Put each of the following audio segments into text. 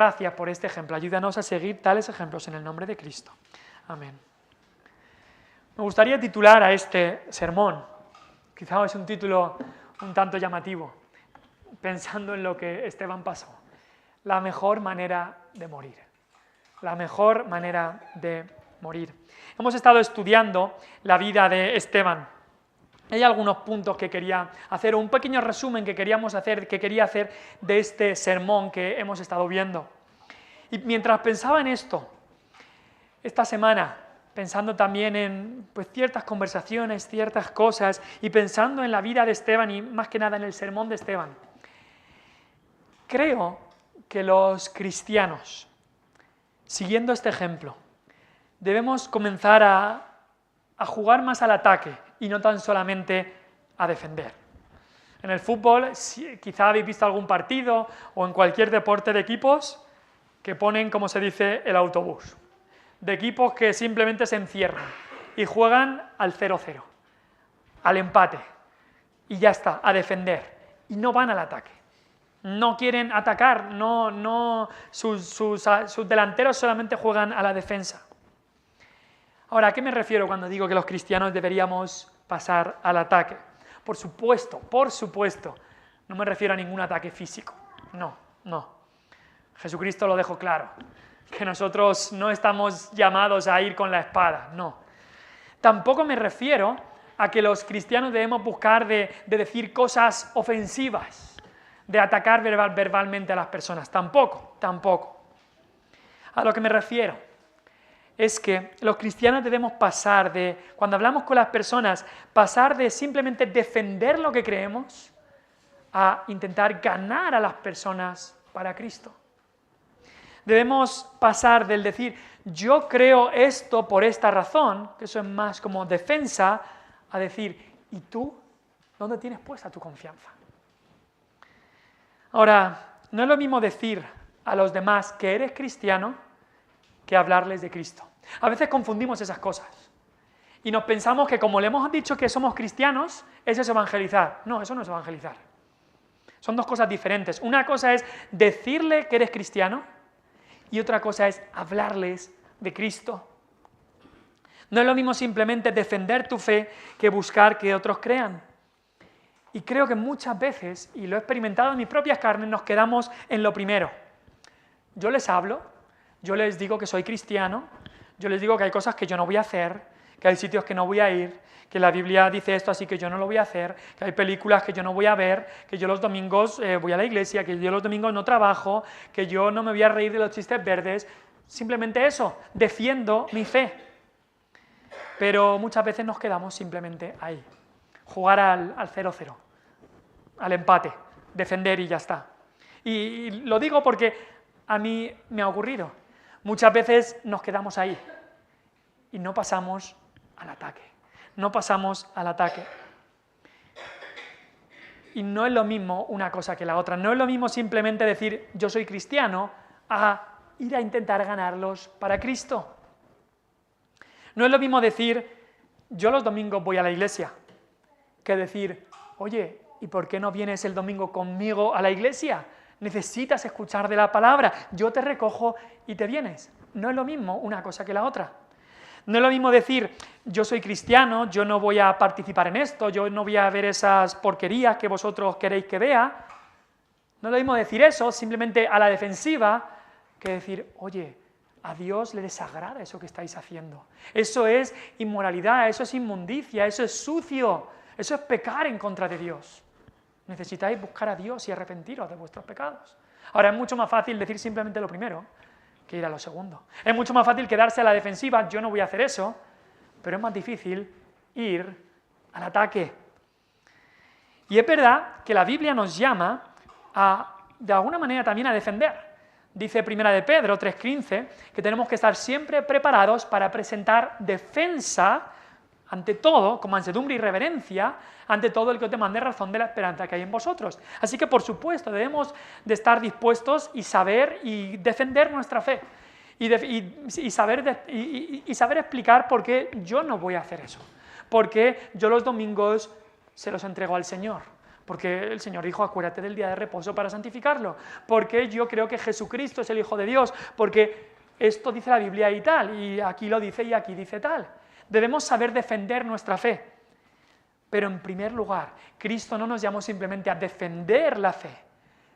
Gracias por este ejemplo. Ayúdanos a seguir tales ejemplos en el nombre de Cristo. Amén. Me gustaría titular a este sermón, quizá es un título un tanto llamativo, pensando en lo que Esteban pasó. La mejor manera de morir. La mejor manera de morir. Hemos estado estudiando la vida de Esteban. Hay algunos puntos que quería hacer, un pequeño resumen que quería hacer de este sermón que hemos estado viendo. Y mientras pensaba en esto, esta semana, pensando también en ciertas conversaciones, ciertas cosas, y pensando en la vida de Esteban y más que nada en el sermón de Esteban, creo que los cristianos, siguiendo este ejemplo, debemos comenzar a jugar más al ataque y no tan solamente a defender. En el fútbol, quizá habéis visto algún partido o en cualquier deporte de equipos que ponen, como se dice, el autobús. De equipos que simplemente se encierran y juegan al 0-0, al empate, y ya está, a defender, y no van al ataque. No quieren atacar, sus delanteros solamente juegan a la defensa. Ahora, ¿a qué me refiero cuando digo que los cristianos deberíamos pasar al ataque? Por supuesto, no me refiero a ningún ataque físico, no. Jesucristo lo dejó claro, que nosotros no estamos llamados a ir con la espada, no. Tampoco me refiero a que los cristianos debemos buscar de decir cosas ofensivas, de atacar verbalmente a las personas, tampoco. A lo que me refiero es que los cristianos debemos pasar cuando hablamos con las personas, pasar de simplemente defender lo que creemos a intentar ganar a las personas para Cristo. Debemos pasar del decir, yo creo esto por esta razón, que eso es más como defensa, a decir, ¿y tú? ¿Dónde tienes puesta tu confianza? Ahora, no es lo mismo decir a los demás que eres cristiano que hablarles de Cristo. A veces confundimos esas cosas y nos pensamos que como le hemos dicho que somos cristianos, eso es evangelizar. No, eso no es evangelizar. Son dos cosas diferentes. Una cosa es decirle que eres cristiano y otra cosa es hablarles de Cristo. No es lo mismo simplemente defender tu fe que buscar que otros crean. Y creo que muchas veces, y lo he experimentado en mis propias carnes, nos quedamos en lo primero. Yo les hablo, yo les digo que soy cristiano, yo les digo que hay cosas que yo no voy a hacer, que hay sitios que no voy a ir, que la Biblia dice esto así que yo no lo voy a hacer, que hay películas que yo no voy a ver, que yo los domingos voy a la iglesia, que yo los domingos no trabajo, que yo no me voy a reír de los chistes verdes. Simplemente eso, defiendo mi fe. Pero muchas veces nos quedamos simplemente ahí. Jugar al 0-0, al empate, defender y ya está. Y lo digo porque a mí me ha ocurrido. Muchas veces nos quedamos ahí y no pasamos al ataque. Y no es lo mismo una cosa que la otra. No es lo mismo simplemente decir yo soy cristiano a ir a intentar ganarlos para Cristo. No es lo mismo decir yo los domingos voy a la iglesia que decir oye, ¿y por qué no vienes el domingo conmigo a la iglesia? Necesitas escuchar de la palabra, yo te recojo y te vienes. No es lo mismo una cosa que la otra. No es lo mismo decir, yo soy cristiano, yo no voy a participar en esto, yo no voy a ver esas porquerías que vosotros queréis que vea. No es lo mismo decir eso simplemente a la defensiva que decir, oye, a Dios le desagrada eso que estáis haciendo. Eso es inmoralidad, eso es inmundicia, eso es sucio, eso es pecar en contra de Dios. Necesitáis buscar a Dios y arrepentiros de vuestros pecados. Ahora, es mucho más fácil decir simplemente lo primero que ir a lo segundo. Es mucho más fácil quedarse a la defensiva, yo no voy a hacer eso, pero es más difícil ir al ataque. Y es verdad que la Biblia nos llama de alguna manera también a defender. Dice 1 de Pedro 3:15 que tenemos que estar siempre preparados para presentar defensa ante todo, con mansedumbre y reverencia, ante todo el que os demande razón de la esperanza que hay en vosotros. Así que, por supuesto, debemos de estar dispuestos y saber y defender nuestra fe. Y saber explicar por qué yo no voy a hacer eso. Porque yo los domingos se los entrego al Señor. Porque el Señor dijo, acuérdate del día de reposo para santificarlo. Porque yo creo que Jesucristo es el Hijo de Dios. Porque esto dice la Biblia y tal, y aquí lo dice y aquí dice tal. Debemos saber defender nuestra fe. Pero en primer lugar, Cristo no nos llamó simplemente a defender la fe,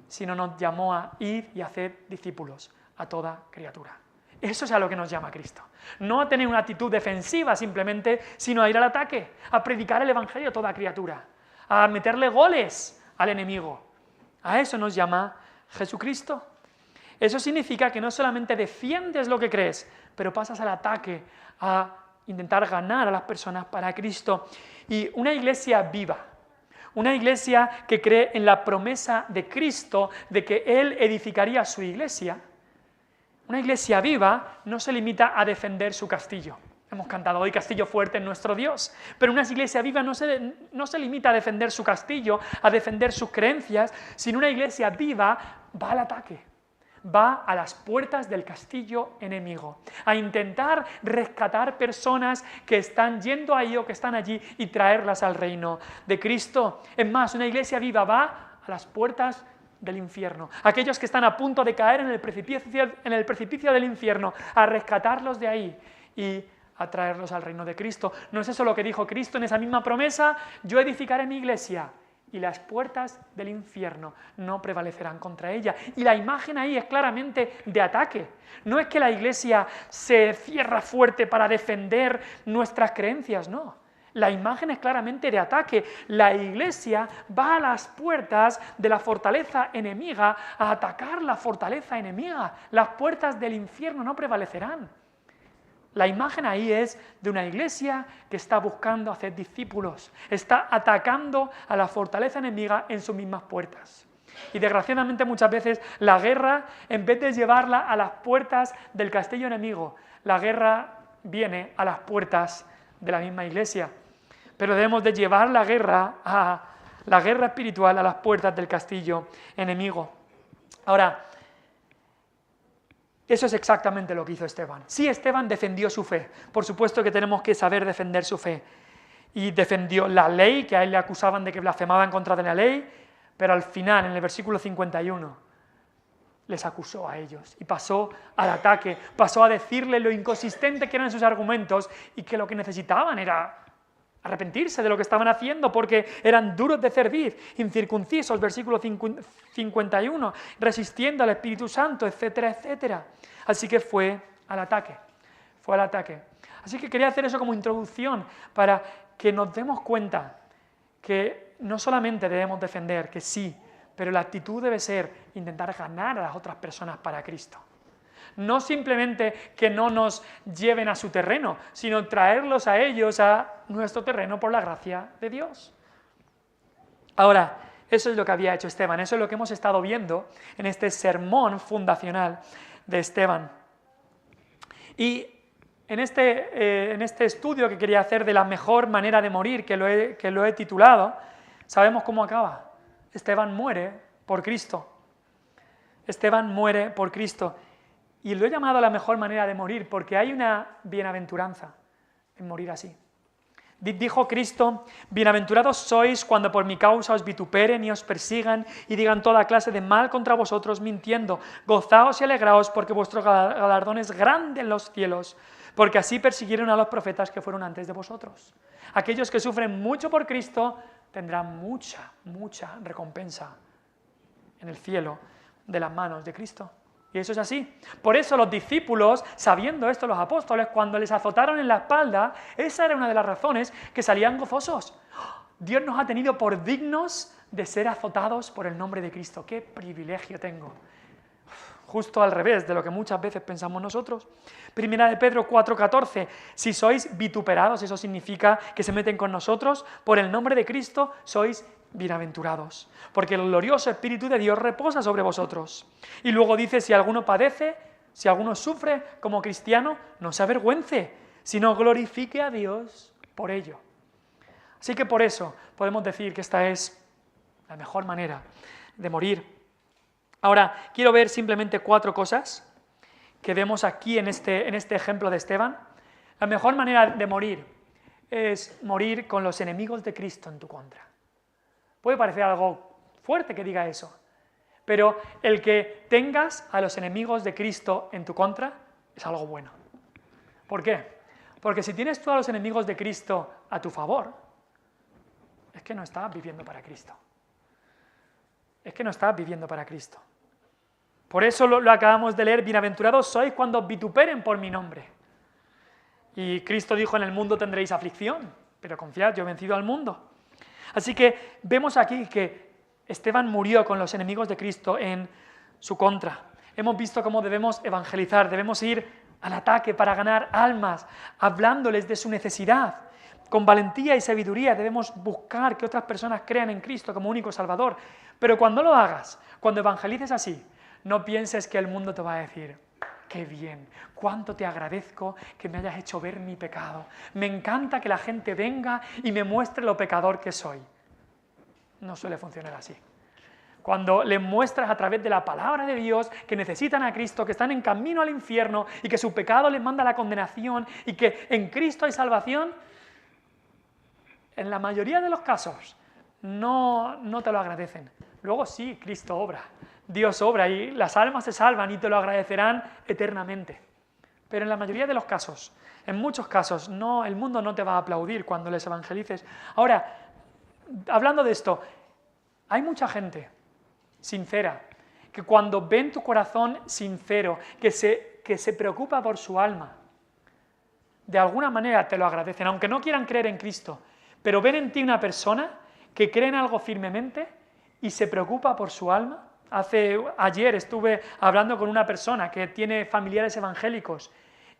sino nos llamó a ir y hacer discípulos a toda criatura. Eso es a lo que nos llama Cristo. No a tener una actitud defensiva simplemente, sino a ir al ataque, a predicar el Evangelio a toda criatura, a meterle goles al enemigo. A eso nos llama Jesucristo. Eso significa que no solamente defiendes lo que crees, pero pasas al ataque, a intentar ganar a las personas para Cristo. Y una iglesia viva, una iglesia que cree en la promesa de Cristo de que Él edificaría su iglesia, una iglesia viva no se limita a defender su castillo. Hemos cantado hoy Castillo fuerte en nuestro Dios, pero una iglesia viva no se limita a defender su castillo, a defender sus creencias, sino una iglesia viva va al ataque, va a las puertas del castillo enemigo, a intentar rescatar personas que están yendo ahí o que están allí y traerlas al reino de Cristo. Es más, una iglesia viva va a las puertas del infierno, aquellos que están a punto de caer en el precipicio del infierno, a rescatarlos de ahí y a traerlos al reino de Cristo. ¿No es eso lo que dijo Cristo en esa misma promesa? Yo edificaré mi iglesia y las puertas del infierno no prevalecerán contra ella. Y la imagen ahí es claramente de ataque. No es que la iglesia se cierra fuerte para defender nuestras creencias, no. La imagen es claramente de ataque. La iglesia va a las puertas de la fortaleza enemiga a atacar la fortaleza enemiga. Las puertas del infierno no prevalecerán. La imagen ahí es de una iglesia que está buscando hacer discípulos, está atacando a la fortaleza enemiga en sus mismas puertas. Y desgraciadamente muchas veces la guerra, en vez de llevarla a las puertas del castillo enemigo, la guerra viene a las puertas de la misma iglesia. Pero debemos de llevar la guerra espiritual a las puertas del castillo enemigo. Ahora, eso es exactamente lo que hizo Esteban. Sí, Esteban defendió su fe. Por supuesto que tenemos que saber defender su fe. Y defendió la ley, que a él le acusaban de que blasfemaba en contra de la ley, pero al final, en el versículo 51, les acusó a ellos y pasó al ataque, pasó a decirle lo inconsistente que eran sus argumentos y que lo que necesitaban era arrepentirse de lo que estaban haciendo porque eran duros de cerviz, incircuncisos, versículo 51, resistiendo al Espíritu Santo, etcétera, etcétera. Así que fue al ataque. Así que quería hacer eso como introducción para que nos demos cuenta que no solamente debemos defender, que sí, pero la actitud debe ser intentar ganar a las otras personas para Cristo. No simplemente que no nos lleven a su terreno, sino traerlos a ellos a nuestro terreno por la gracia de Dios. Ahora, eso es lo que había hecho Esteban, eso es lo que hemos estado viendo en este sermón fundacional de Esteban. Y en este estudio que quería hacer de la mejor manera de morir, que lo he titulado, sabemos cómo acaba. Esteban muere por Cristo. Esteban muere por Cristo. Y lo he llamado la mejor manera de morir porque hay una bienaventuranza en morir así. Dijo Cristo: bienaventurados sois cuando por mi causa os vituperen y os persigan y digan toda clase de mal contra vosotros mintiendo. Gozaos y alegraos porque vuestro galardón es grande en los cielos, porque así persiguieron a los profetas que fueron antes de vosotros. Aquellos que sufren mucho por Cristo tendrán mucha recompensa en el cielo de las manos de Cristo. Y eso es así. Por eso los discípulos, sabiendo esto, los apóstoles, cuando les azotaron en la espalda, esa era una de las razones que salían gozosos. Dios nos ha tenido por dignos de ser azotados por el nombre de Cristo. ¡Qué privilegio tengo! Justo al revés de lo que muchas veces pensamos nosotros. Primera de Pedro 4:14. Si sois vituperados, eso significa que se meten con nosotros, por el nombre de Cristo sois bienaventurados, porque el glorioso Espíritu de Dios reposa sobre vosotros. Y luego dice, si alguno padece, si alguno sufre como cristiano, no se avergüence, sino glorifique a Dios por ello. Así que por eso podemos decir que esta es la mejor manera de morir. Ahora, quiero ver simplemente 4 cosas que vemos aquí en este ejemplo de Esteban. La mejor manera de morir es morir con los enemigos de Cristo en tu contra. Puede parecer algo fuerte que diga eso, pero el que tengas a los enemigos de Cristo en tu contra es algo bueno. ¿Por qué? Porque si tienes tú a los enemigos de Cristo a tu favor, es que no estás viviendo para Cristo. Es que no estás viviendo para Cristo. Por eso lo acabamos de leer, bienaventurados sois cuando os vituperen por mi nombre. Y Cristo dijo, en el mundo tendréis aflicción, pero confiad, yo he vencido al mundo. Así que vemos aquí que Esteban murió con los enemigos de Cristo en su contra. Hemos visto cómo debemos evangelizar, debemos ir al ataque para ganar almas, hablándoles de su necesidad. Con valentía y sabiduría debemos buscar que otras personas crean en Cristo como único Salvador. Pero cuando lo hagas, cuando evangelices así, no pienses que el mundo te va a decir, qué bien, cuánto te agradezco que me hayas hecho ver mi pecado. Me encanta que la gente venga y me muestre lo pecador que soy. No suele funcionar así. Cuando les muestras a través de la palabra de Dios que necesitan a Cristo, que están en camino al infierno y que su pecado les manda a la condenación y que en Cristo hay salvación, en la mayoría de los casos no te lo agradecen. Luego sí, Cristo obra, Dios obra y las almas se salvan y te lo agradecerán eternamente. Pero en la mayoría de los casos, en muchos casos, el mundo no te va a aplaudir cuando les evangelices. Ahora, hablando de esto, hay mucha gente sincera, que cuando ven tu corazón sincero, que se preocupa por su alma, de alguna manera te lo agradecen, aunque no quieran creer en Cristo, pero ven en ti una persona que cree en algo firmemente y se preocupa por su alma. Ayer estuve hablando con una persona que tiene familiares evangélicos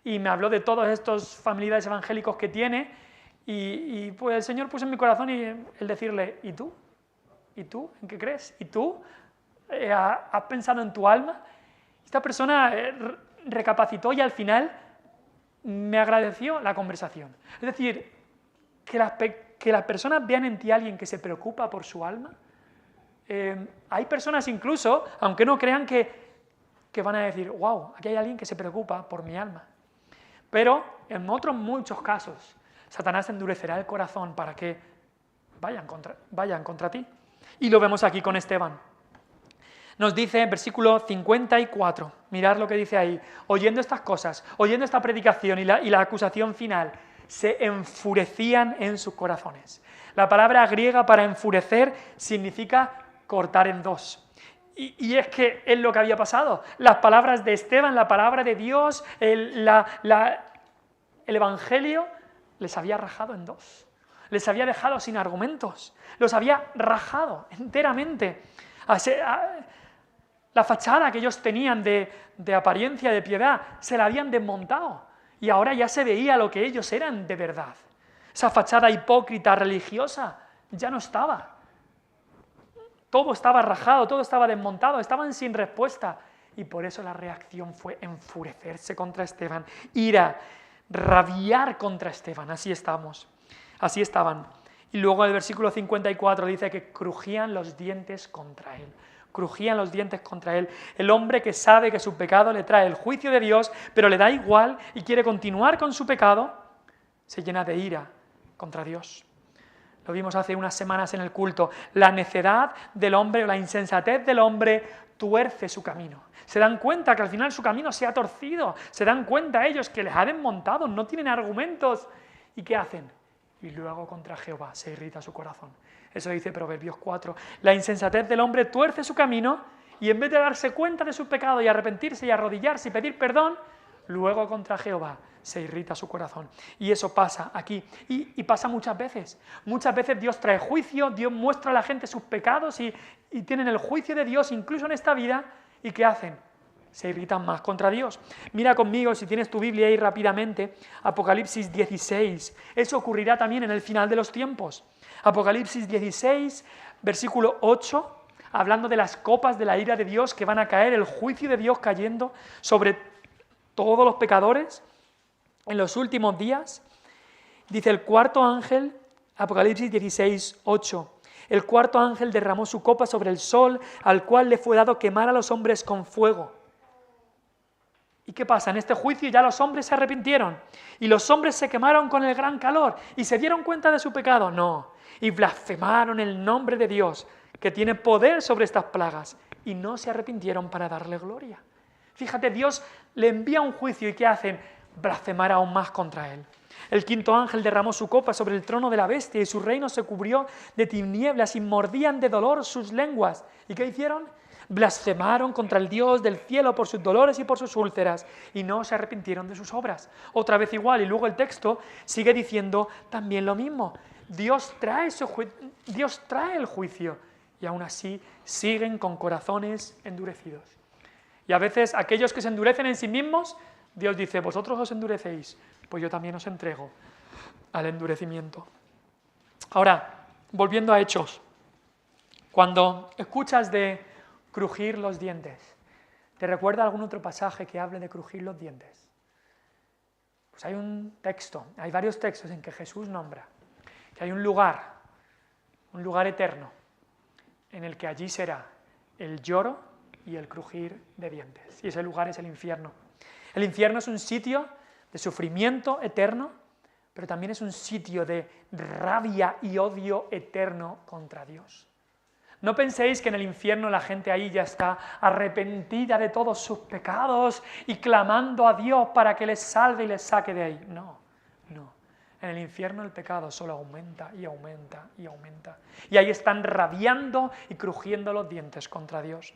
y me habló de todos estos familiares evangélicos que tiene y pues el Señor puso en mi corazón el decirle, ¿y tú? ¿Y tú? ¿En qué crees? ¿Y tú? ¿Has pensado en tu alma? Esta persona recapacitó y al final me agradeció la conversación. Es decir, que las personas vean en ti a alguien que se preocupa por su alma. Hay personas incluso, aunque no crean, que van a decir, wow, aquí hay alguien que se preocupa por mi alma. Pero en otros muchos casos, Satanás endurecerá el corazón para que vayan contra ti. Y lo vemos aquí con Esteban. Nos dice en versículo 54, mirad lo que dice ahí, oyendo estas cosas, oyendo esta predicación y la acusación final, se enfurecían en sus corazones. La palabra griega para enfurecer significa cortar en dos. Y es que es lo que había pasado. Las palabras de Esteban, la palabra de Dios, el Evangelio, les había rajado en dos. Les había dejado sin argumentos. Los había rajado enteramente. La fachada que ellos tenían de apariencia, de piedad, se la habían desmontado. Y ahora ya se veía lo que ellos eran de verdad. Esa fachada hipócrita, religiosa, ya no estaba. Todo estaba rajado, todo estaba desmontado, estaban sin respuesta. Y por eso la reacción fue enfurecerse contra Esteban, ira, rabiar contra Esteban. Así estaban. Y luego el versículo 54 dice que crujían los dientes contra él. Crujían los dientes contra él. El hombre que sabe que su pecado le trae el juicio de Dios, pero le da igual y quiere continuar con su pecado, se llena de ira contra Dios. Lo vimos hace unas semanas en el culto. La necedad del hombre o la insensatez del hombre tuerce su camino. Se dan cuenta que al final su camino se ha torcido. Se dan cuenta ellos que les ha desmontado, no tienen argumentos. ¿Y qué hacen? Y luego contra Jehová se irrita su corazón. Eso dice Proverbios 4. La insensatez del hombre tuerce su camino y en vez de darse cuenta de su pecado y arrepentirse y arrodillarse y pedir perdón, luego contra Jehová se irrita su corazón. Y eso pasa aquí. Y pasa muchas veces. Muchas veces Dios trae juicio, Dios muestra a la gente sus pecados y tienen el juicio de Dios incluso en esta vida. ¿Y qué hacen? Se irritan más contra Dios. Mira conmigo, si tienes tu Biblia ahí rápidamente, Apocalipsis 16. Eso ocurrirá también en el final de los tiempos. Apocalipsis 16, versículo 8, hablando de las copas de la ira de Dios que van a caer, el juicio de Dios cayendo sobre todos los pecadores en los últimos días. Dice el cuarto ángel, Apocalipsis 16, 8. El cuarto ángel derramó su copa sobre el sol, al cual le fue dado quemar a los hombres con fuego. ¿Y qué pasa? En este juicio ya los hombres se arrepintieron y los hombres se quemaron con el gran calor y se dieron cuenta de su pecado. No, y blasfemaron el nombre de Dios, que tiene poder sobre estas plagas, y no se arrepintieron para darle gloria. Fíjate, Dios le envía un juicio y ¿qué hacen? Blasfemar aún más contra él. El quinto ángel derramó su copa sobre el trono de la bestia y su reino se cubrió de tinieblas y mordían de dolor sus lenguas. ¿Y qué hicieron? Blasfemaron contra el Dios del cielo por sus dolores y por sus úlceras y no se arrepintieron de sus obras. Otra vez igual, y luego el texto sigue diciendo también lo mismo. Dios trae el juicio y aún así siguen con corazones endurecidos. Y a veces aquellos que se endurecen en sí mismos, Dios dice, vosotros os endurecéis, pues yo también os entrego al endurecimiento. Ahora, volviendo a Hechos, cuando escuchas de crujir los dientes, ¿te recuerda algún otro pasaje que hable de crujir los dientes? Pues hay varios textos en que Jesús nombra que hay un lugar eterno, en el que allí será el lloro y el crujir de dientes. Y ese lugar es el infierno. El infierno es un sitio de sufrimiento eterno, pero también es un sitio de rabia y odio eterno contra Dios. No penséis que en el infierno la gente ahí ya está arrepentida de todos sus pecados y clamando a Dios para que les salve y les saque de ahí. No. En el infierno el pecado solo aumenta y aumenta y aumenta. Y ahí están rabiando y crujiendo los dientes contra Dios.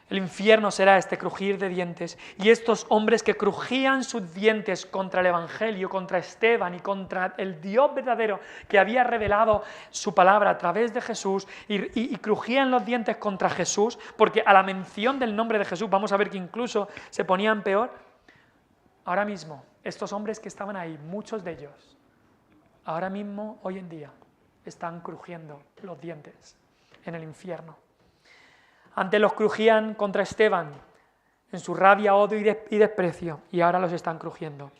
El infierno será este crujir de dientes. Y estos hombres que crujían sus dientes contra el Evangelio, contra Esteban y contra el Dios verdadero que había revelado su palabra a través de Jesús y crujían los dientes contra Jesús, porque a la mención del nombre de Jesús vamos a ver que incluso se ponían peor. Ahora mismo, estos hombres que estaban ahí, muchos de ellos, ahora mismo, hoy en día, están crujiendo los dientes en el infierno. Antes los crujían contra Esteban, en su rabia, odio y desprecio, y ahora los están crujiendo,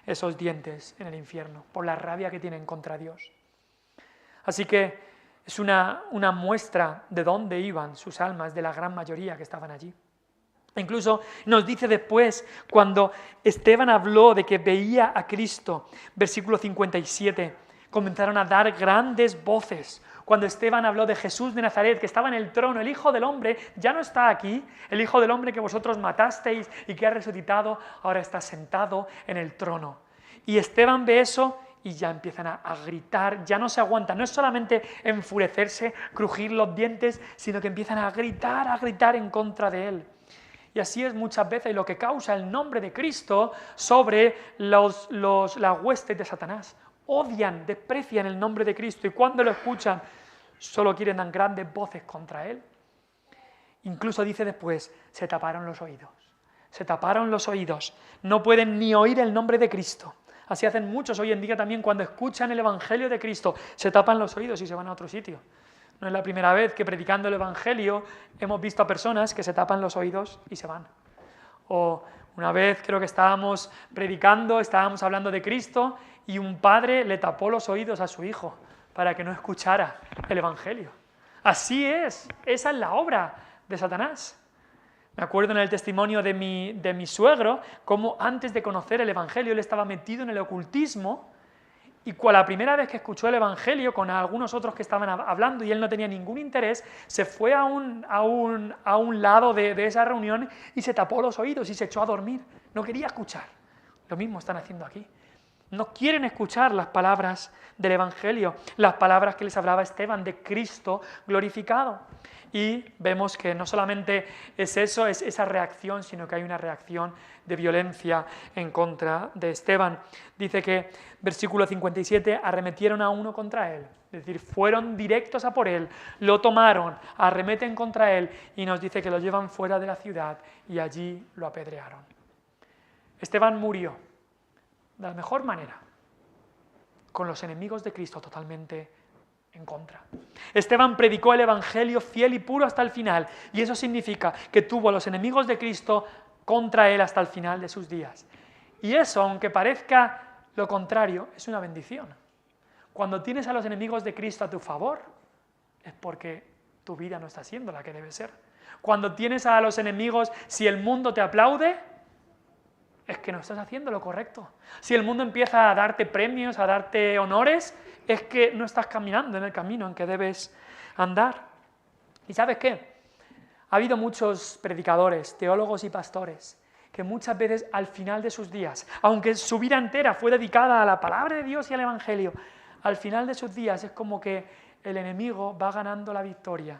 esos dientes en el infierno, por la rabia que tienen contra Dios. Así que es una muestra de dónde iban sus almas, de la gran mayoría que estaban allí. Incluso nos dice después, cuando Esteban habló de que veía a Cristo, versículo 57, comenzaron a dar grandes voces. Cuando Esteban habló de Jesús de Nazaret, que estaba en el trono, el Hijo del Hombre ya no está aquí, el Hijo del Hombre que vosotros matasteis y que ha resucitado, ahora está sentado en el trono. Y Esteban ve eso y ya empiezan a gritar, ya no se aguantan, no es solamente enfurecerse, crujir los dientes, sino que empiezan a gritar en contra de él. Y así es muchas veces lo que causa el nombre de Cristo sobre las huestes de Satanás. Odian, desprecian el nombre de Cristo y cuando lo escuchan solo quieren dar grandes voces contra él. Incluso dice después, se taparon los oídos. Se taparon los oídos. No pueden ni oír el nombre de Cristo. Así hacen muchos hoy en día también cuando escuchan el Evangelio de Cristo. Se tapan los oídos y se van a otro sitio. No es la primera vez que predicando el Evangelio hemos visto a personas que se tapan los oídos y se van. O una vez creo que estábamos predicando, estábamos hablando de Cristo y un padre le tapó los oídos a su hijo para que no escuchara el Evangelio. Así es, esa es la obra de Satanás. Me acuerdo en el testimonio de mi suegro, cómo antes de conocer el Evangelio él estaba metido en el ocultismo. Y la primera vez que escuchó el Evangelio con algunos otros que estaban hablando y él no tenía ningún interés, se fue a un lado de esa reunión y se tapó los oídos y se echó a dormir. No quería escuchar. Lo mismo están haciendo aquí. No quieren escuchar las palabras del Evangelio, las palabras que les hablaba Esteban de Cristo glorificado. Y vemos que no solamente es eso, es esa reacción, sino que hay una reacción de violencia en contra de Esteban. Dice que, versículo 57, arremetieron a uno contra él. Es decir, fueron directos a por él, lo tomaron, arremeten contra él y nos dice que lo llevan fuera de la ciudad y allí lo apedrearon. Esteban murió de la mejor manera, con los enemigos de Cristo totalmente en contra. Esteban predicó el Evangelio fiel y puro hasta el final, y eso significa que tuvo a los enemigos de Cristo contra él hasta el final de sus días. Y eso, aunque parezca lo contrario, es una bendición. Cuando tienes a los enemigos de Cristo a tu favor, es porque tu vida no está siendo la que debe ser. Cuando tienes a los enemigos, si el mundo te aplaude, es que no estás haciendo lo correcto. Si el mundo empieza a darte premios, a darte honores, es que no estás caminando en el camino en que debes andar. ¿Y sabes qué? Ha habido muchos predicadores, teólogos y pastores que muchas veces al final de sus días, aunque su vida entera fue dedicada a la palabra de Dios y al Evangelio, al final de sus días es como que el enemigo va ganando la victoria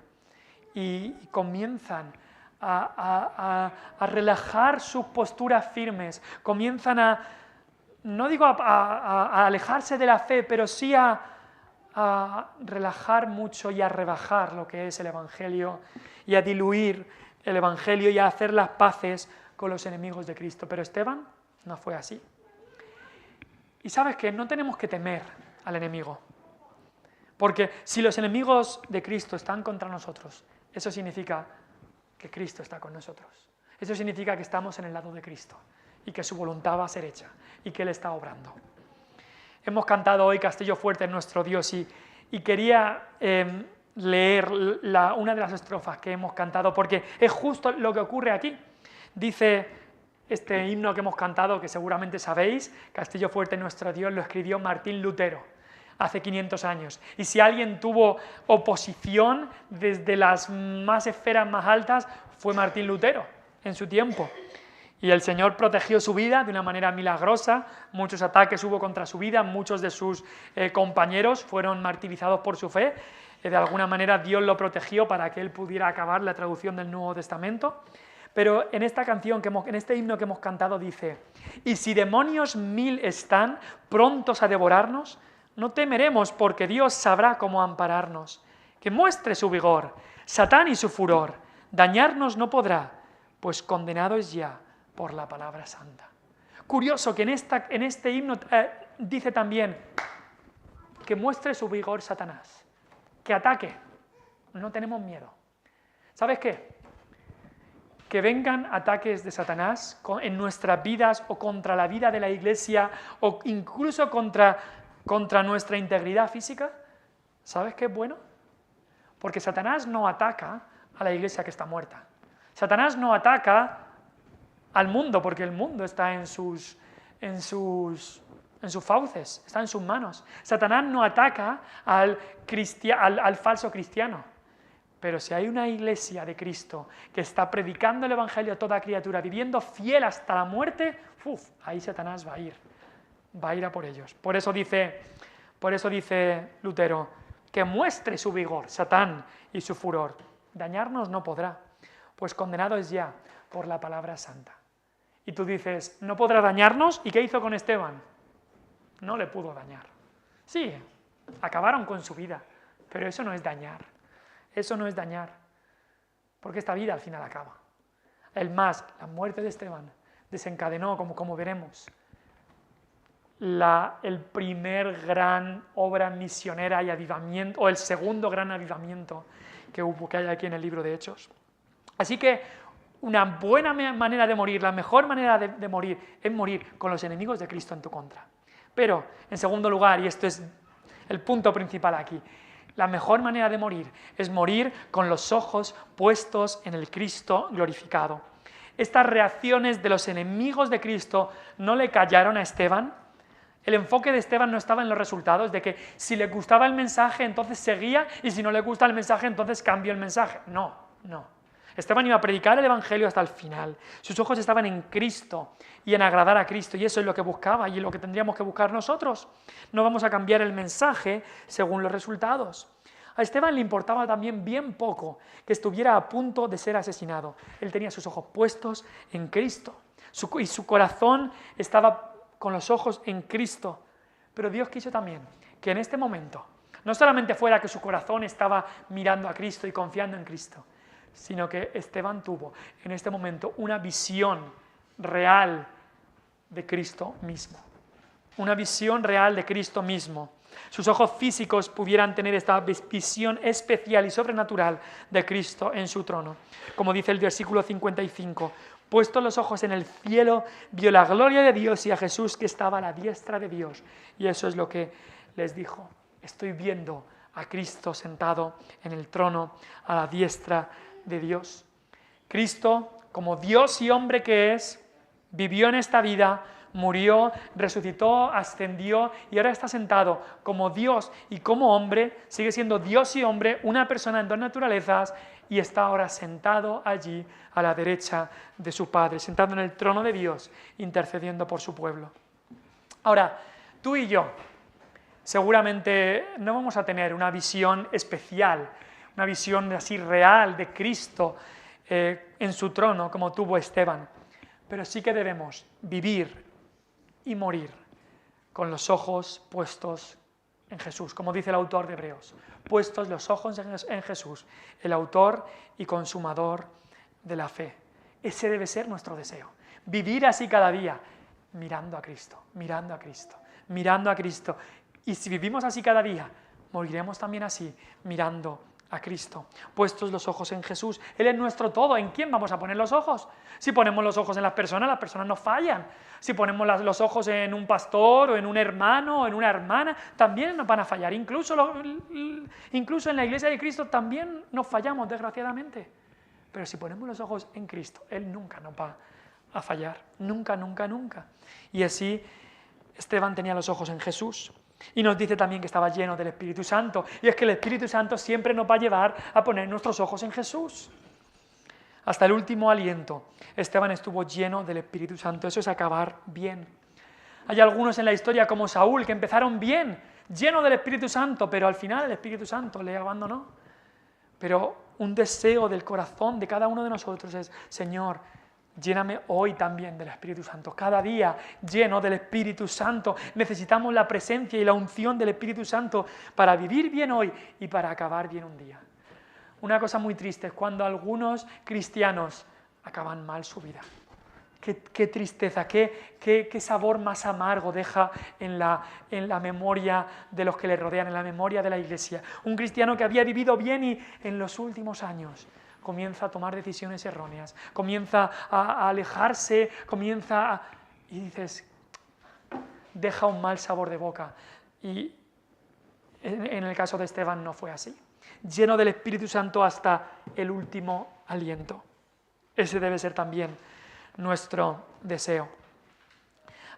y comienzan a relajar sus posturas firmes, comienzan no digo a alejarse de la fe, pero sí a relajar mucho y a rebajar lo que es el Evangelio y a diluir el Evangelio y a hacer las paces con los enemigos de Cristo. Pero Esteban no fue así. Y sabes que no tenemos que temer al enemigo, porque si los enemigos de Cristo están contra nosotros, eso significa que Cristo está con nosotros. Eso significa que estamos en el lado de Cristo y que su voluntad va a ser hecha y que Él está obrando. Hemos cantado hoy Castillo Fuerte es nuestro Dios y quería leer una de las estrofas que hemos cantado porque es justo lo que ocurre aquí. Dice este himno que hemos cantado, que seguramente sabéis, Castillo Fuerte es nuestro Dios, lo escribió Martín Lutero hace 500 años. Y si alguien tuvo oposición desde las esferas más altas, fue Martín Lutero en su tiempo. Y el Señor protegió su vida de una manera milagrosa, muchos ataques hubo contra su vida, muchos de sus compañeros fueron martirizados por su fe, de alguna manera Dios lo protegió para que él pudiera acabar la traducción del Nuevo Testamento. Pero en esta canción, en este himno que hemos cantado dice: y si demonios 1000 están prontos a devorarnos, no temeremos porque Dios sabrá cómo ampararnos. Que muestre su vigor, Satán y su furor, dañarnos no podrá, pues condenado es ya por la palabra santa. Curioso que en este himno dice también que muestre su vigor Satanás, que ataque, no tenemos miedo. ¿Sabes qué? Que vengan ataques de Satanás en nuestras vidas o contra la vida de la Iglesia o incluso contra nuestra integridad física, ¿sabes qué es bueno? Porque Satanás no ataca a la Iglesia que está muerta. Satanás no ataca al mundo, porque el mundo está en sus fauces, está en sus manos. Satanás no ataca al falso cristiano. Pero si hay una iglesia de Cristo que está predicando el Evangelio a toda criatura, viviendo fiel hasta la muerte, ahí Satanás va a ir a por ellos. Por eso dice Lutero, que muestre su vigor, Satán y su furor. Dañarnos no podrá, pues condenado es ya por la palabra santa. Y tú dices, ¿no podrá dañarnos? ¿Y qué hizo con Esteban? No le pudo dañar. Sí, acabaron con su vida, pero eso no es dañar. Eso no es dañar, porque esta vida al final acaba. La muerte de Esteban desencadenó, como veremos, el primer gran obra misionera y avivamiento, o el segundo gran avivamiento que hay aquí en el libro de Hechos. Así que una buena manera de morir, la mejor manera de morir, es morir con los enemigos de Cristo en tu contra. Pero, en segundo lugar, y esto es el punto principal aquí, la mejor manera de morir es morir con los ojos puestos en el Cristo glorificado. Estas reacciones de los enemigos de Cristo no le callaron a Esteban. El enfoque de Esteban no estaba en los resultados, de que si le gustaba el mensaje entonces seguía y si no le gusta el mensaje entonces cambio el mensaje. No. Esteban iba a predicar el Evangelio hasta el final. Sus ojos estaban en Cristo y en agradar a Cristo, y eso es lo que buscaba y es lo que tendríamos que buscar nosotros. No vamos a cambiar el mensaje según los resultados. A Esteban le importaba también bien poco que estuviera a punto de ser asesinado. Él tenía sus ojos puestos en Cristo y su corazón estaba con los ojos en Cristo. Pero Dios quiso también que en este momento no solamente fuera que su corazón estaba mirando a Cristo y confiando en Cristo, sino que Esteban tuvo en este momento una visión real de Cristo mismo. Una visión real de Cristo mismo. Sus ojos físicos pudieran tener esta visión especial y sobrenatural de Cristo en su trono. Como dice el versículo 55, puestos los ojos en el cielo, vio la gloria de Dios y a Jesús que estaba a la diestra de Dios. Y eso es lo que les dijo. Estoy viendo a Cristo sentado en el trono a la diestra de Dios. Cristo, como Dios y hombre que es, Vivió en esta vida, murió, resucitó, ascendió y ahora está sentado como Dios y como hombre, sigue siendo Dios y hombre, una persona en dos naturalezas, y está ahora sentado allí a la derecha de su Padre, sentado en el trono de Dios, intercediendo por su pueblo. Ahora, tú y yo seguramente no vamos a tener una visión especial, una visión así real de Cristo en su trono como tuvo Esteban, pero sí que debemos vivir y morir con los ojos puestos en Jesús, como dice el autor de Hebreos, puestos los ojos en Jesús, el autor y consumador de la fe. Ese debe ser nuestro deseo, vivir así cada día, mirando a Cristo, mirando a Cristo, mirando a Cristo. Y si vivimos así cada día, moriremos también así, mirando a Cristo, puestos los ojos en Jesús. Él es nuestro todo. ¿En quién vamos a poner los ojos? Si ponemos los ojos en las personas nos fallan. Si ponemos los ojos en un pastor o en un hermano o en una hermana, también nos van a fallar. Incluso en la iglesia de Cristo también nos fallamos, desgraciadamente. Pero si ponemos los ojos en Cristo, Él nunca nos va a fallar. Nunca, nunca, nunca. Y así Esteban tenía los ojos en Jesús. Y nos dice también que estaba lleno del Espíritu Santo. Y es que el Espíritu Santo siempre nos va a llevar a poner nuestros ojos en Jesús. Hasta el último aliento, Esteban estuvo lleno del Espíritu Santo. Eso es acabar bien. Hay algunos en la historia como Saúl que empezaron bien, lleno del Espíritu Santo, pero al final el Espíritu Santo le abandonó. Pero un deseo del corazón de cada uno de nosotros es: Señor, lléname hoy también del Espíritu Santo, cada día lleno del Espíritu Santo. Necesitamos la presencia y la unción del Espíritu Santo para vivir bien hoy y para acabar bien un día. Una cosa muy triste es cuando algunos cristianos acaban mal su vida. Qué tristeza, qué sabor más amargo deja en la memoria de los que le rodean, en la memoria de la Iglesia. Un cristiano que había vivido bien y en los últimos años comienza a tomar decisiones erróneas, comienza a alejarse, y dices, deja un mal sabor de boca. Y en el caso de Esteban no fue así. Lleno del Espíritu Santo hasta el último aliento. Ese debe ser también nuestro deseo.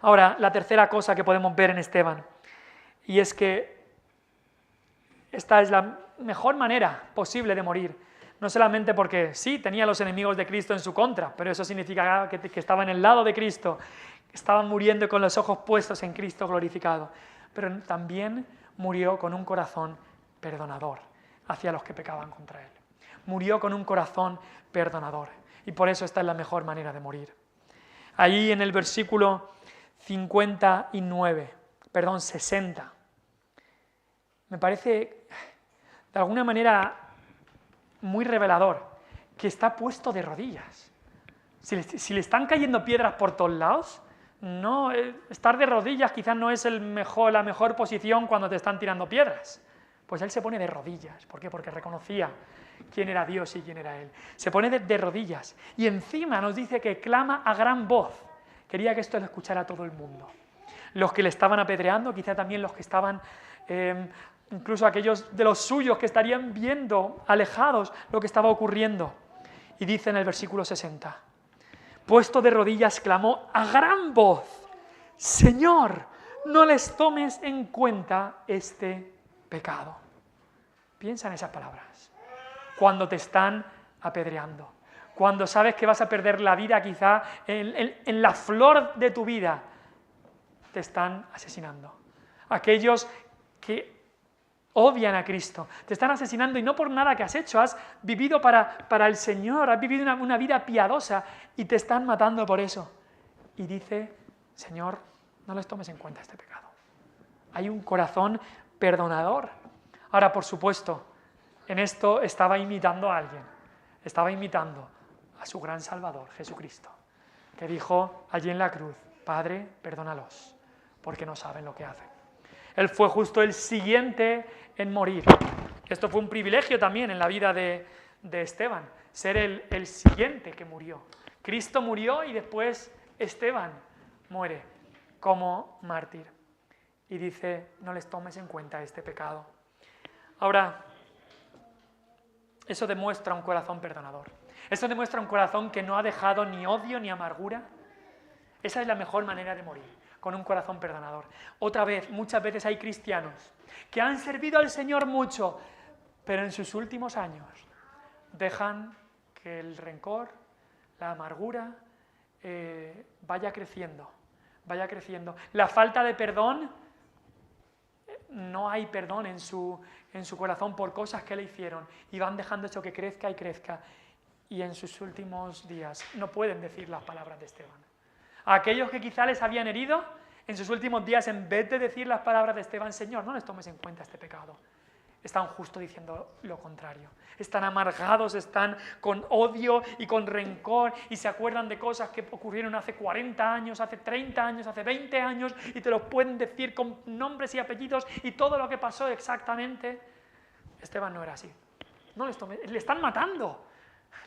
Ahora, la tercera cosa que podemos ver en Esteban, y es que esta es la mejor manera posible de morir. No solamente porque sí, tenía los enemigos de Cristo en su contra, pero eso significaba que estaba en el lado de Cristo, que estaban muriendo con los ojos puestos en Cristo glorificado, pero también murió con un corazón perdonador hacia los que pecaban contra él. Murió con un corazón perdonador, y por eso esta es la mejor manera de morir. Ahí en el versículo 60, me parece de alguna manera muy revelador, que está puesto de rodillas. Si le están cayendo piedras por todos lados, no, estar de rodillas quizás no es la mejor posición cuando te están tirando piedras. Pues él se pone de rodillas. ¿Por qué? Porque reconocía quién era Dios y quién era él. Se pone de rodillas y encima nos dice que clama a gran voz. Quería que esto lo escuchara todo el mundo. Los que le estaban apedreando, quizá también los que estaban... incluso aquellos de los suyos que estarían viendo, alejados, lo que estaba ocurriendo. Y dice en el versículo 60, puesto de rodillas, clamó a gran voz: Señor, no les tomes en cuenta este pecado. Piensa en esas palabras. Cuando te están apedreando, cuando sabes que vas a perder la vida quizá en la flor de tu vida, te están asesinando. Aquellos que odian a Cristo, te están asesinando y no por nada que has hecho, has vivido para el Señor, has vivido una vida piadosa y te están matando por eso. Y dice, Señor, no les tomes en cuenta este pecado. Hay un corazón perdonador. Ahora, por supuesto, en esto estaba imitando a alguien, estaba imitando a su gran Salvador, Jesucristo, que dijo allí en la cruz: Padre, perdónalos, porque no saben lo que hacen. Él fue justo el siguiente en morir. Esto fue un privilegio también en la vida de Esteban, ser el siguiente que murió. Cristo murió y después Esteban muere como mártir. Y dice, no les tomes en cuenta este pecado. Ahora, eso demuestra un corazón perdonador. Eso demuestra un corazón que no ha dejado ni odio ni amargura. Esa es la mejor manera de morir, con un corazón perdonador. Otra vez, muchas veces hay cristianos que han servido al Señor mucho, pero en sus últimos años dejan que el rencor, la amargura, vaya creciendo. La falta de perdón, no hay perdón en su corazón por cosas que le hicieron y van dejando eso que crezca y crezca. Y en sus últimos días no pueden decir las palabras de Esteban. A aquellos que quizá les habían herido, en sus últimos días, en vez de decir las palabras de Esteban, Señor, no les tomes en cuenta este pecado, están justo diciendo lo contrario. Están amargados, están con odio y con rencor y se acuerdan de cosas que ocurrieron hace 40 años, hace 30 años, hace 20 años y te lo pueden decir con nombres y apellidos y todo lo que pasó exactamente. Esteban no era así. No les tomes, le están matando,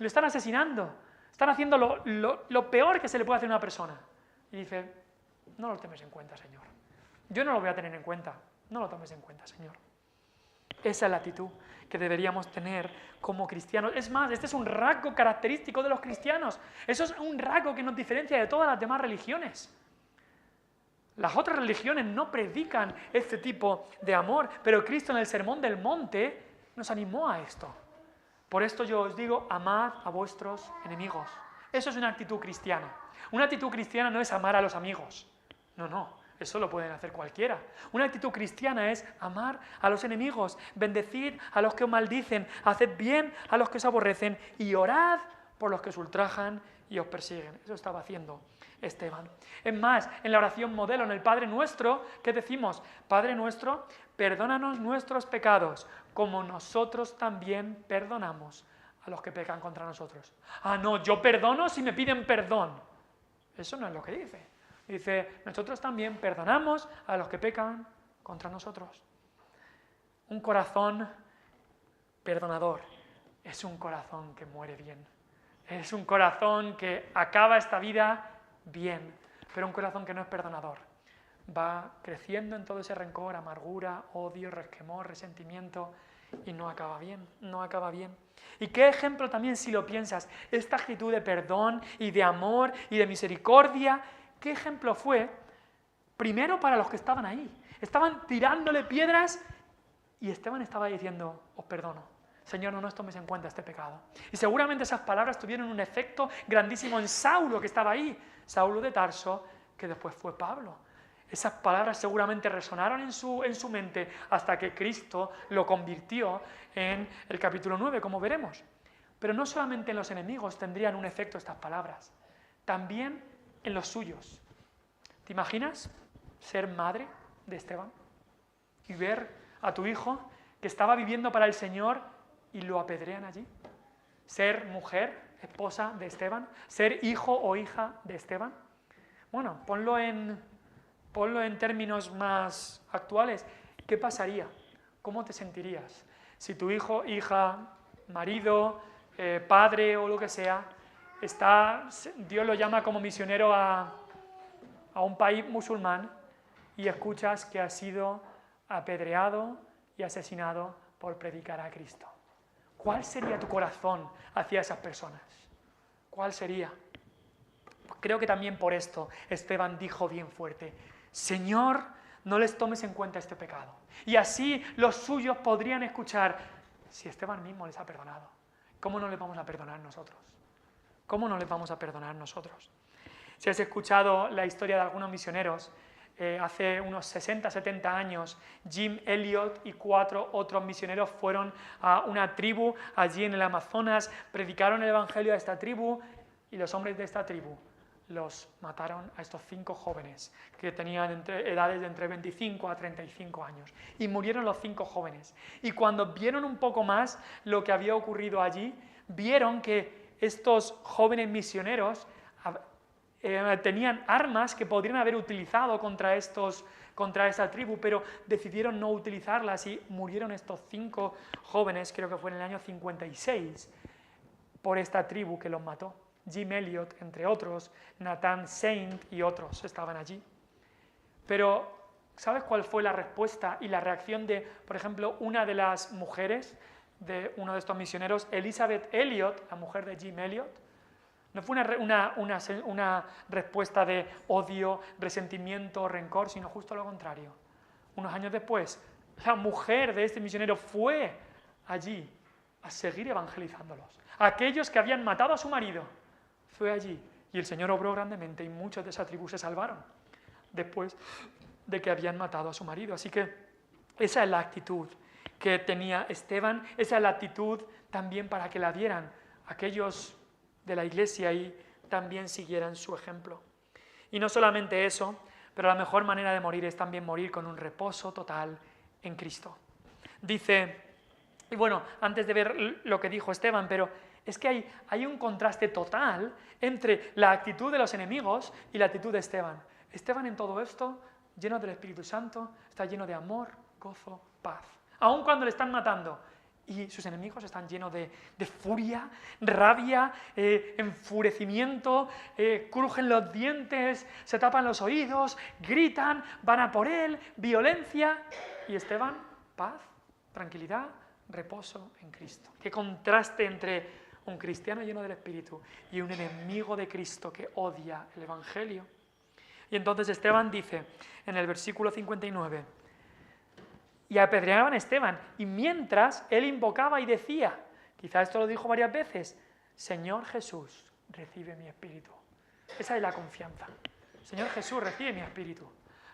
le están asesinando, están haciendo lo peor que se le puede hacer a una persona. Y dice, no lo tomes en cuenta, Señor. Yo no lo voy a tener en cuenta, no lo tomes en cuenta, Señor. Esa es la actitud que deberíamos tener como cristianos. Es más, este es un rasgo característico de los cristianos. Eso es un rasgo que nos diferencia de todas las demás religiones. Las otras religiones no predican este tipo de amor, pero Cristo en el Sermón del Monte nos animó a esto. Por esto yo os digo, amad a vuestros enemigos. Eso es una actitud cristiana. Una actitud cristiana no es amar a los amigos. No. Eso lo pueden hacer cualquiera. Una actitud cristiana es amar a los enemigos, bendecid a los que os maldicen, haced bien a los que os aborrecen y orad por los que os ultrajan y os persiguen. Eso estaba haciendo Esteban. Es más, en la oración modelo, en el Padre Nuestro, ¿qué decimos? Padre Nuestro, perdónanos nuestros pecados, como nosotros también perdonamos a los que pecan contra nosotros. Ah, no, yo perdono si me piden perdón. Eso no es lo que dice. Dice, nosotros también perdonamos a los que pecan contra nosotros. Un corazón perdonador es un corazón que muere bien. Es un corazón que acaba esta vida bien. Pero un corazón que no es perdonador va creciendo en todo ese rencor, amargura, odio, resquemor, resentimiento y no acaba bien, no acaba bien. ¿Y qué ejemplo también, si lo piensas, esta actitud de perdón y de amor y de misericordia? ¿Qué ejemplo fue? Primero para los que estaban ahí. Estaban tirándole piedras y Esteban estaba diciendo, os perdono. Señor, no nos tomes en cuenta este pecado. Y seguramente esas palabras tuvieron un efecto grandísimo en Saulo, que estaba ahí. Saulo de Tarso, que después fue Pablo. Esas palabras seguramente resonaron en su mente hasta que Cristo lo convirtió en el capítulo 9, como veremos. Pero no solamente en los enemigos tendrían un efecto estas palabras, también en los suyos. ¿Te imaginas ser madre de Esteban y ver a tu hijo que estaba viviendo para el Señor y lo apedrean allí? Ser mujer, esposa de Esteban, ser hijo o hija de Esteban. Bueno, ponlo en términos más actuales. ¿Qué pasaría? ¿Cómo te sentirías si tu hijo, hija, marido, padre o lo que sea, Dios lo llama como misionero a un país musulmán y escuchas que ha sido apedreado y asesinado por predicar a Cristo? ¿Cuál sería tu corazón hacia esas personas? ¿Cuál sería? Creo que también por esto Esteban dijo bien fuerte, Señor, no les tomes en cuenta este pecado. Y así los suyos podrían escuchar, si Esteban mismo les ha perdonado, ¿cómo no les vamos a perdonar nosotros? ¿Cómo no les vamos a perdonar nosotros? Si has escuchado la historia de algunos misioneros, hace unos 60, 70 años, Jim Elliot y 4 otros misioneros fueron a una tribu allí en el Amazonas, predicaron el evangelio a esta tribu y los hombres de esta tribu los mataron a estos 5 jóvenes que tenían edades de entre 25 a 35 años. Y murieron los 5 jóvenes. Y cuando vieron un poco más lo que había ocurrido allí, vieron que estos jóvenes misioneros tenían armas que podrían haber utilizado contra esta tribu, pero decidieron no utilizarlas y murieron estos 5 jóvenes, creo que fue en el año 56, por esta tribu que los mató. Jim Elliot, entre otros, Nathan Saint y otros estaban allí. Pero, ¿sabes cuál fue la respuesta y la reacción de, por ejemplo, una de las mujeres de uno de estos misioneros, Elizabeth Elliot, la mujer de Jim Elliot? No fue una respuesta de odio, resentimiento, rencor, sino justo lo contrario. Unos años después, la mujer de este misionero fue allí a seguir evangelizándolos. Aquellos que habían matado a su marido, fue allí. Y el Señor obró grandemente y muchos de esa tribu se salvaron después de que habían matado a su marido. Así que esa es la actitud que tenía Esteban, esa es la actitud también para que la dieran aquellos de la iglesia y también siguieran su ejemplo. Y no solamente eso, pero la mejor manera de morir es también morir con un reposo total en Cristo. Dice, y bueno, antes de ver lo que dijo Esteban, pero es que hay un contraste total entre la actitud de los enemigos y la actitud de Esteban. Esteban en todo esto, lleno del Espíritu Santo, está lleno de amor, gozo, paz. Aun cuando le están matando. Y sus enemigos están llenos de furia, rabia, enfurecimiento, crujen los dientes, se tapan los oídos, gritan, van a por él, violencia. Y Esteban, paz, tranquilidad, reposo en Cristo. Qué contraste entre un cristiano lleno del Espíritu y un enemigo de Cristo que odia el Evangelio. Y entonces Esteban dice en el versículo 59, y apedreaban a Esteban, y mientras él invocaba y decía, quizá esto lo dijo varias veces, Señor Jesús, recibe mi espíritu. Esa es la confianza. Señor Jesús, recibe mi espíritu.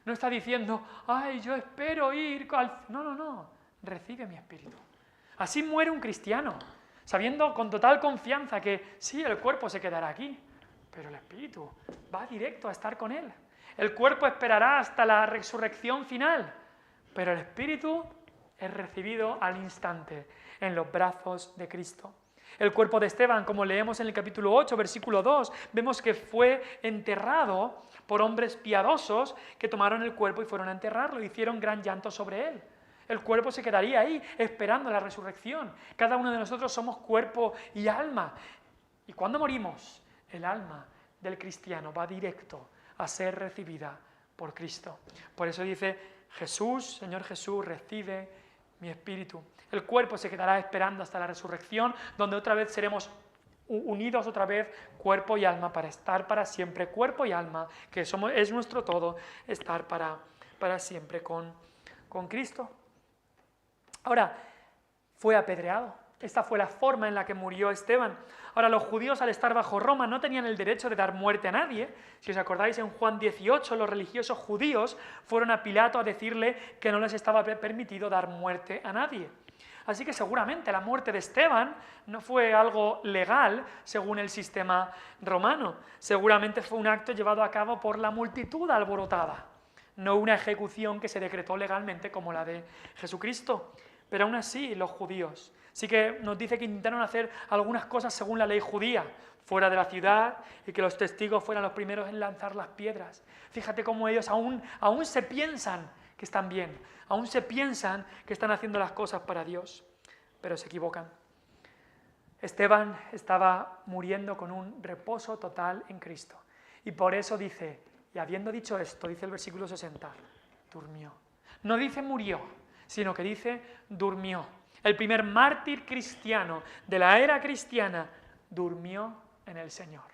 No está diciendo, ay, yo espero ir al... No, recibe mi espíritu. Así muere un cristiano, sabiendo con total confianza que sí, el cuerpo se quedará aquí, pero el espíritu va directo a estar con él. El cuerpo esperará hasta la resurrección final, pero el espíritu es recibido al instante en los brazos de Cristo. El cuerpo de Esteban, como leemos en el capítulo 8, versículo 2, vemos que fue enterrado por hombres piadosos que tomaron el cuerpo y fueron a enterrarlo, hicieron gran llanto sobre él. El cuerpo se quedaría ahí esperando la resurrección. Cada uno de nosotros somos cuerpo y alma. Y cuando morimos, el alma del cristiano va directo a ser recibida por Cristo. Por eso dice, Jesús, Señor Jesús, recibe mi espíritu. El cuerpo se quedará esperando hasta la resurrección, donde otra vez seremos unidos otra vez, cuerpo y alma, para estar para siempre, cuerpo y alma, que es nuestro todo, estar para siempre con Cristo. Ahora, fue apedreado. Esta fue la forma en la que murió Esteban. Ahora, los judíos, al estar bajo Roma, no tenían el derecho de dar muerte a nadie. Si os acordáis, en Juan 18, los religiosos judíos fueron a Pilato a decirle que no les estaba permitido dar muerte a nadie. Así que seguramente la muerte de Esteban no fue algo legal según el sistema romano. Seguramente fue un acto llevado a cabo por la multitud alborotada, no una ejecución que se decretó legalmente como la de Jesucristo. Pero aún así, los judíos sí que nos dice que intentaron hacer algunas cosas según la ley judía, fuera de la ciudad, y que los testigos fueran los primeros en lanzar las piedras. Fíjate cómo ellos aún se piensan que están bien, aún se piensan que están haciendo las cosas para Dios, pero se equivocan. Esteban estaba muriendo con un reposo total en Cristo. Y por eso dice, y habiendo dicho esto, dice el versículo 60, durmió. No dice murió, sino que dice durmió. El primer mártir cristiano de la era cristiana durmió en el Señor.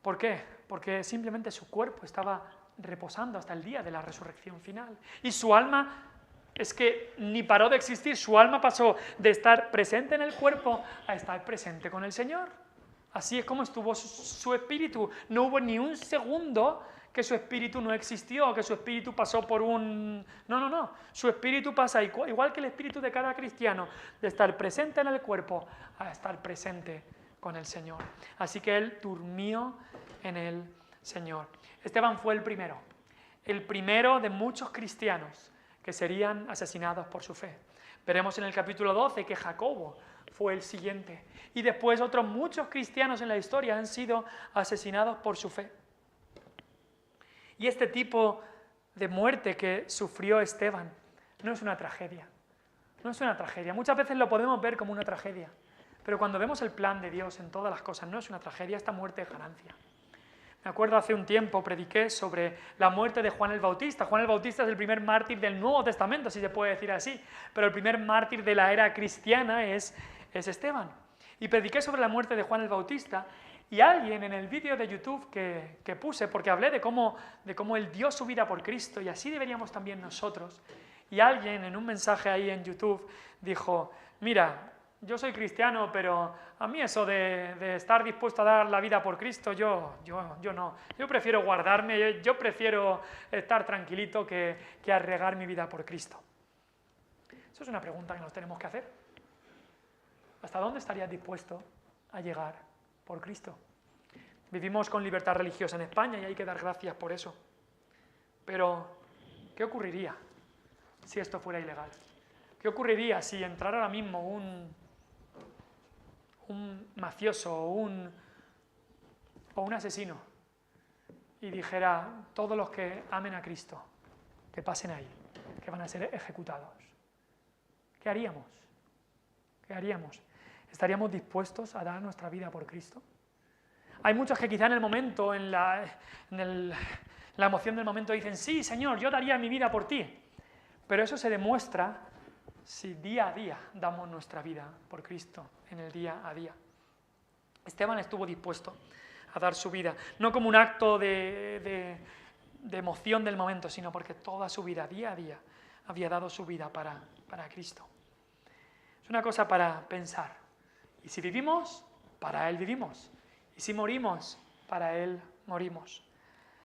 ¿Por qué? Porque simplemente su cuerpo estaba reposando hasta el día de la resurrección final. Y su alma es que ni paró de existir, su alma pasó de estar presente en el cuerpo a estar presente con el Señor. Así es como estuvo su espíritu. No hubo ni un segundo que su espíritu no existió, que su espíritu pasó por un... No. Su espíritu pasa igual que el espíritu de cada cristiano, de estar presente en el cuerpo a estar presente con el Señor. Así que él durmió en el Señor. Esteban fue el primero de muchos cristianos que serían asesinados por su fe. Veremos en el capítulo 12 que Jacobo fue el siguiente. Y después otros muchos cristianos en la historia han sido asesinados por su fe. Y este tipo de muerte que sufrió Esteban no es una tragedia. No es una tragedia. Muchas veces lo podemos ver como una tragedia. Pero cuando vemos el plan de Dios en todas las cosas, no es una tragedia, esta muerte es ganancia. Me acuerdo hace un tiempo prediqué sobre la muerte de Juan el Bautista. Juan el Bautista es el primer mártir del Nuevo Testamento, si se puede decir así. Pero el primer mártir de la era cristiana es Esteban. Y prediqué sobre la muerte de Juan el Bautista Y alguien en el vídeo de YouTube que puse, porque hablé de cómo Él dio su vida por Cristo y así deberíamos también nosotros, y alguien en un mensaje ahí en YouTube dijo, mira, yo soy cristiano, pero a mí eso de estar dispuesto a dar la vida por Cristo, yo no. Yo prefiero guardarme, yo prefiero estar tranquilito que arriesgar mi vida por Cristo. Eso es una pregunta que nos tenemos que hacer. ¿Hasta dónde estarías dispuesto a llegar por Cristo? Vivimos con libertad religiosa en España y hay que dar gracias por eso. Pero, ¿qué ocurriría si esto fuera ilegal? ¿Qué ocurriría si entrara ahora mismo un mafioso o un asesino y dijera, todos los que amen a Cristo, que pasen ahí, que van a ser ejecutados? ¿Qué haríamos? ¿Qué haríamos? ¿Estaríamos dispuestos a dar nuestra vida por Cristo? Hay muchos que quizá en el momento, en la emoción del momento dicen, sí, Señor, yo daría mi vida por ti. Pero eso se demuestra si día a día damos nuestra vida por Cristo, en el día a día. Esteban estuvo dispuesto a dar su vida, no como un acto de emoción del momento, sino porque toda su vida, día a día, había dado su vida para Cristo. Es una cosa para pensar. Y si vivimos, para Él vivimos. Y si morimos, para Él morimos.